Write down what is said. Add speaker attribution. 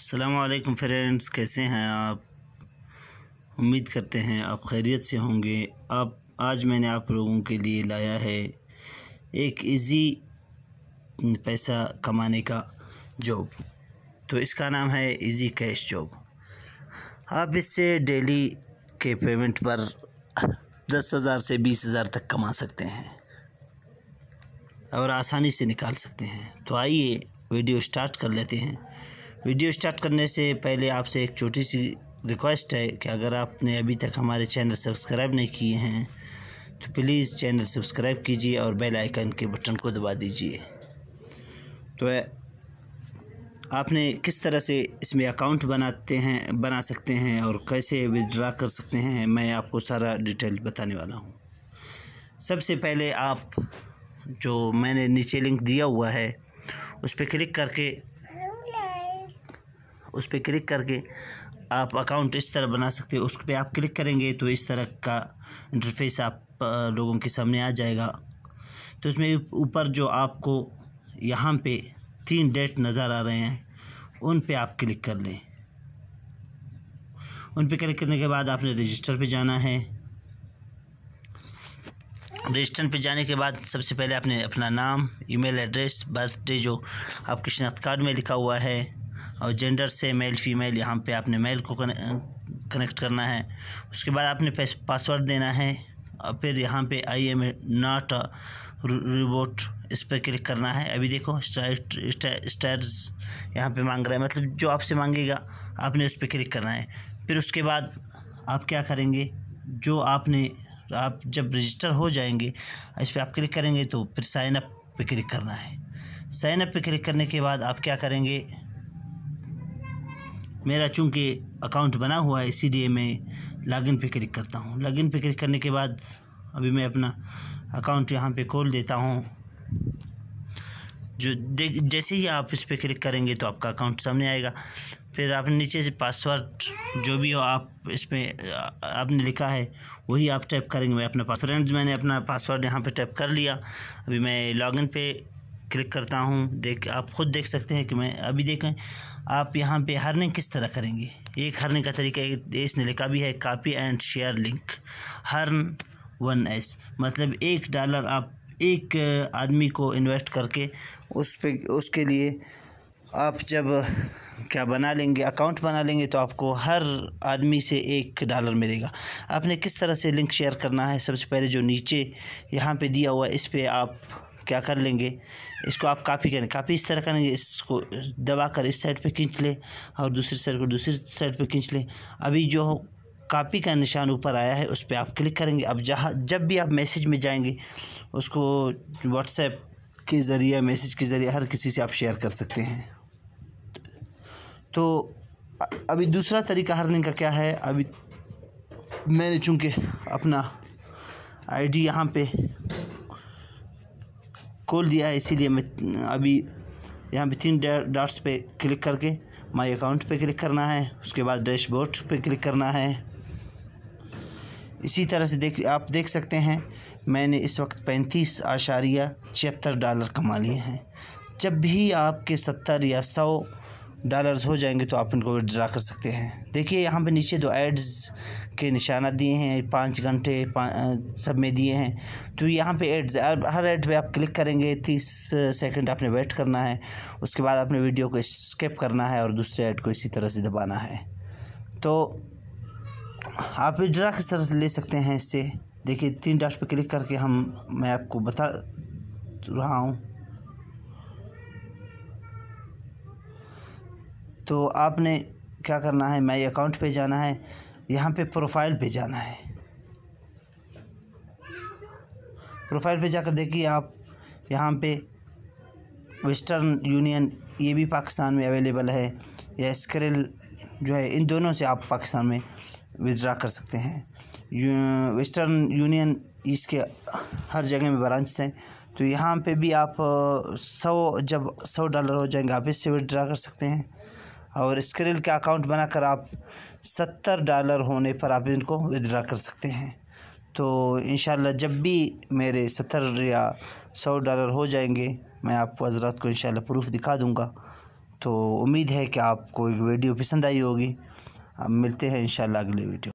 Speaker 1: अस्सलाम वालेकुम फ्रेंड्स, कैसे हैं आप। उम्मीद करते हैं आप खैरियत से होंगे। आज मैंने आप लोगों के लिए लाया है एक इजी पैसा कमाने का जॉब। तो इसका नाम है इजी कैश जॉब। आप इससे डेली के पेमेंट पर 10,000 से 20,000 तक कमा सकते हैं और आसानी से निकाल सकते हैं। तो आइए वीडियो स्टार्ट कर लेते हैं। वीडियो स्टार्ट करने से पहले आपसे एक छोटी सी रिक्वेस्ट है कि अगर आपने अभी तक हमारे चैनल सब्सक्राइब नहीं किए हैं तो प्लीज़ चैनल सब्सक्राइब कीजिए और बेल आइकन के बटन को दबा दीजिए। तो आपने किस तरह से इसमें अकाउंट बना सकते हैं और कैसे विथड्रा कर सकते हैं, मैं आपको सारा डिटेल बताने वाला हूँ। सबसे पहले आप जो मैंने नीचे लिंक दिया हुआ है उस पर क्लिक करके आप अकाउंट इस तरह बना सकते हैं। उस पर आप क्लिक करेंगे तो इस तरह का इंटरफेस आप लोगों के सामने आ जाएगा। तो इसमें ऊपर जो आपको यहाँ पे 3 डेट नज़र आ रहे हैं उन पे आप क्लिक कर लें। उन पे क्लिक करने के बाद आपने रजिस्टर पे जाना है। रजिस्टर पे जाने के बाद सबसे पहले आपने अपना नाम, ईमेल एड्रेस, बर्थडे जो आपके शनाख्त कार्ड में लिखा हुआ है और जेंडर से मेल फीमेल यहाँ पे आपने मेल को कनेक्ट करना है। उसके बाद आपने पासवर्ड देना है और फिर यहाँ पे आई एम नॉट रोबोट इस पर क्लिक करना है। अभी देखो स्टार्स यहाँ पे मांग रहा है, मतलब जो आपसे मांगेगा आपने उस पर क्लिक करना है। फिर उसके बाद आप क्या करेंगे, आप जब रजिस्टर हो जाएंगे इस पर आप क्लिक करेंगे तो फिर साइन अप पे क्लिक करना है। साइन अप पे क्लिक करने के बाद आप क्या करेंगे, मेरा चूँकि अकाउंट बना हुआ है इसीलिए मैं लॉगिन पे क्लिक करता हूँ। लॉगिन पे क्लिक करने के बाद अभी मैं अपना अकाउंट यहाँ पे खोल देता हूँ। जैसे ही आप इस पे क्लिक करेंगे तो आपका अकाउंट सामने आएगा। फिर आपने नीचे से पासवर्ड जो भी हो आप इसमें आपने लिखा है वही आप टाइप करेंगे। मैंने अपना पासवर्ड यहाँ पे टाइप कर लिया। अभी मैं लॉगिन पे क्लिक करता हूँ। आप खुद देख सकते हैं कि मैं अभी देखें आप यहाँ पे अर्निंग किस तरह करेंगे। एक अर्निंग का तरीका इसने लिखा भी है, copy and share link earn 1S, मतलब $1 आप एक आदमी को इन्वेस्ट करके उसके लिए आप जब बना लेंगे, अकाउंट बना लेंगे तो आपको हर आदमी से $1 मिलेगा। आपने किस तरह से लिंक शेयर करना है, सबसे पहले जो नीचे यहाँ पे दिया हुआ है इस पर आप क्या कर लेंगे, इसको आप कॉपी इस तरह करेंगे, इसको दबाकर इस साइड पे खींच ले और दूसरी साइड को दूसरी साइड पे खींच ले। अभी जो कॉपी का निशान ऊपर आया है उस पर आप क्लिक करेंगे। अब जब भी आप मैसेज में जाएंगे उसको व्हाट्सएप के ज़रिए, मैसेज के ज़रिए हर किसी से आप शेयर कर सकते हैं। तो अभी दूसरा तरीका अर्निंग का क्या है, अभी मैंने चूँकि अपना आईडी यहाँ पे खोल दिया है इसीलिए मैं अभी यहाँ पे 3 डॉट्स पे क्लिक करके माय अकाउंट पे क्लिक करना है। उसके बाद डैशबोर्ड पे क्लिक करना है। इसी तरह से आप देख सकते हैं मैंने इस वक्त $35.76 कमा लिए हैं। जब भी आपके 70 या $100 हो जाएंगे तो आप इनको विड्रा कर सकते हैं। देखिए यहाँ पे नीचे 2 एड्स के निशानात दिए हैं, 5 घंटे सब में दिए हैं। तो यहाँ पे एड्स, हर एड पे आप क्लिक करेंगे, 30 सेकंड आपने वेट करना है। उसके बाद आपने वीडियो को स्किप करना है और दूसरे ऐड को इसी तरह से दबाना है। तो आप विड्रा किस तरह से ले सकते हैं इससे, देखिए 3 डॉट पे क्लिक करके मैं आपको बता रहा हूँ। तो आपने क्या करना है, माय अकाउंट पे जाना है, यहाँ पे प्रोफाइल पे जाना है। प्रोफाइल पे जाकर देखिए आप यहाँ पे वेस्टर्न यूनियन ये भी पाकिस्तान में अवेलेबल है, या स्क्रिल जो है, इन दोनों से आप पाकिस्तान में विड्रा कर सकते हैं। वेस्टर्न यूनियन इसके हर जगह में ब्रांच हैं। तो यहाँ पे भी आप जब $100 हो जाएंगे आप इससे विड्रा कर सकते हैं। और स्क्रिल का अकाउंट बनाकर आप $70 होने पर आप इनको विड्रा कर सकते हैं। तो इंशाल्लाह जब भी मेरे 70 या $100 हो जाएंगे मैं आपको हज़रात को इंशाल्लाह प्रूफ दिखा दूँगा। तो उम्मीद है कि आपको एक वीडियो पसंद आई होगी। अब मिलते हैं इंशाल्लाह अगले वीडियो।